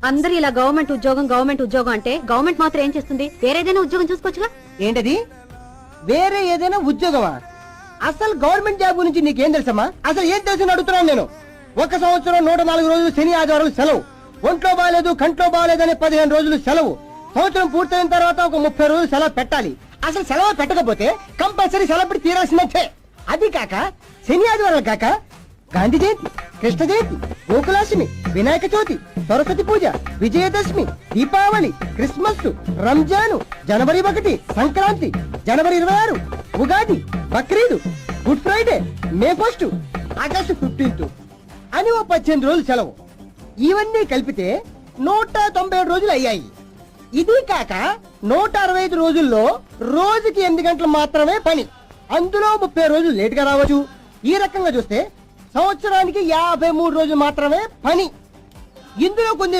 అందరూ ఇలా గవర్నమెంట్ ఉద్యోగం అంటే గవర్నమెంట్ మాత్రం ఏం చేస్తుంది? వేరేదైనా ఉద్యోగం చూసుకోవచ్చుగా. ఏంటది? వేరే ఏదైనా ఉద్యోగమా? అసలు గవర్నమెంట్ జాబ్ గురించి నీకేం తెలుసమ్మా? అసలు ఏం తెలుసు అడుగుతున్నాను నేను. 1 సంవత్సరం 104 రోజులు శని ఆదివారాలు సెలవు, ఒంట్లో బాగాలేదు కంట్లో బాగాలేదని 15 రోజులు సెలవు, సంవత్సరం పూర్తయిన తర్వాత ఒక 30 రోజులు సెలవు పెట్టాలి. అసలు సెలవు పెట్టకపోతే కంపల్సరీ సెలవు పెట్టి తీరాల్సినట్టే. అది కాక శని ఆదివారాలు కాక గాంధీ జయంతి, కృష్ణ జయంతి, గోకులాష్టమి, వినాయక చవితి, సరస్వతి పూజ, విజయదశమి, దీపావళి, క్రిస్మస్, రంజాను, జనవరి 1, సంక్రాంతి, జనవరి 26, ఉగాది, బక్రీద్, గుడ్ ఫ్రైడే, మే 1, ఆగస్టు 15 అని ఓ 18 రోజులు సెలవు. ఇవన్నీ కలిపితే 197 రోజులు అయ్యాయి. ఇది కాక 165 రోజుల్లో రోజుకి 8 గంటలు మాత్రమే పని. అందులో 30 రోజులు లేట్ గా రావచ్చు. ఈ రకంగా చూస్తే సంవత్సరానికి 53 రోజులు మాత్రమే పని. ఇందులో కొన్ని